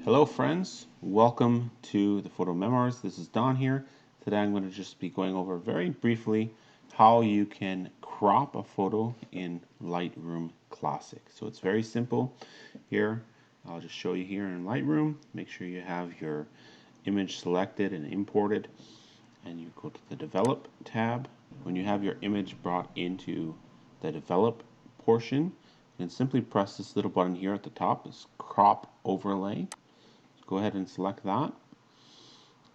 Hello friends, welcome to the Photo Memoirs. This is Don here. Today I'm going to just be going over very briefly how you can crop a photo in Lightroom Classic. So it's very simple here. I'll just show you here in Lightroom. Make sure you have your image selected and imported, and you go to the Develop tab. When you have your image brought into the Develop portion, you can simply press this little button here at the top, this Crop Overlay. Go ahead and select that,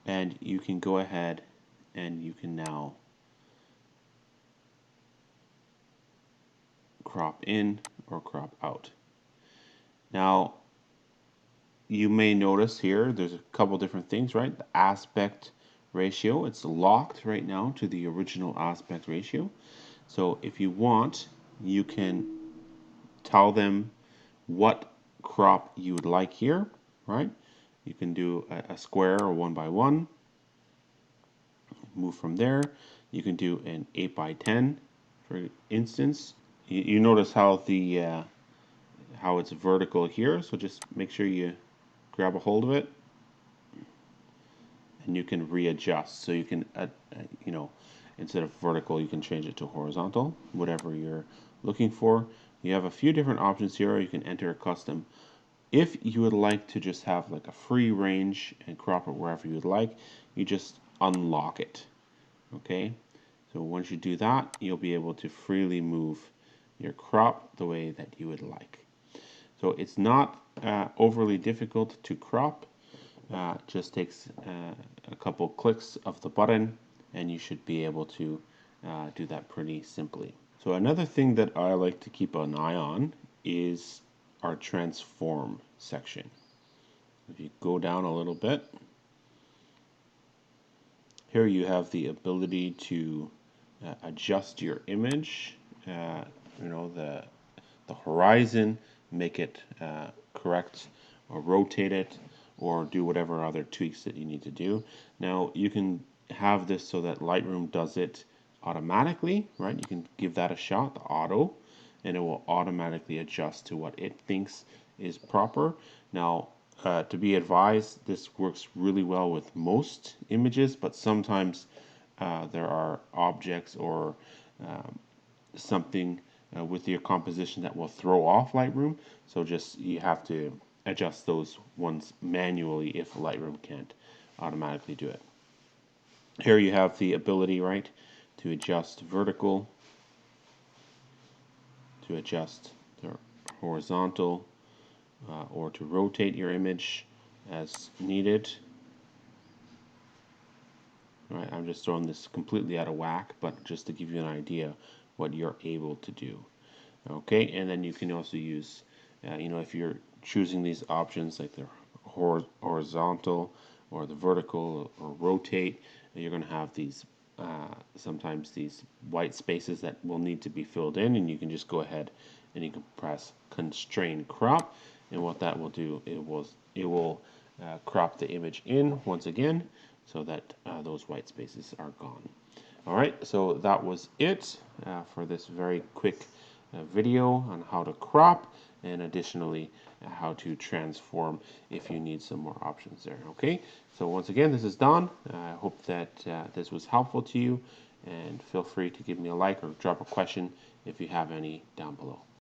and you can go ahead and you can now crop in or crop out. Now you may notice here there's a couple different things, right? The aspect ratio, it's locked right now to the original aspect ratio. So if you want, you can tell them what crop you would like here, right? You can do a square or 1:1. Move from there. You can do an 8:10, for instance. You notice how the how it's vertical here, so just make sure you grab a hold of it, and you can readjust. So you can, instead of vertical, you can change it to horizontal, whatever you're looking for. You have a few different options here. You can enter a custom. If you would like to just have like a free range and crop it wherever you would like, you just unlock it. Okay, so once you do that, you'll be able to freely move your crop the way that you would like. So it's not overly difficult to crop. Just takes a couple clicks of the button, and you should be able to do that pretty simply. So another thing that I like to keep an eye on is our transform section. If you go down a little bit, here you have the ability to adjust your image, the horizon, make it correct, or rotate it, or do whatever other tweaks that you need to do. Now you can have this so that Lightroom does it automatically, right? You can give that a shot, the auto, and it will automatically adjust to what it thinks is proper. Now, to be advised, this works really well with most images, but sometimes there are objects or something with your composition that will throw off Lightroom. So just you have to adjust those ones manually if Lightroom can't automatically do it. Here you have the ability, right, to adjust vertical, to adjust the horizontal, or to rotate your image as needed. Right, I'm just throwing this completely out of whack, but just to give you an idea what you're able to do. Okay, and then you can also use, if you're choosing these options like the horizontal or the vertical or rotate, you're going to have these sometimes these white spaces that will need to be filled in, and you can just go ahead and you can press constrain crop, and what that will do, it will crop the image in once again so that those white spaces are gone. All right, so that was it for this very quick video on how to crop, and additionally how to transform if you need some more options there. Okay, so once again, this is Don. I hope that this was helpful to you, and feel free to give me a like or drop a question if you have any down below.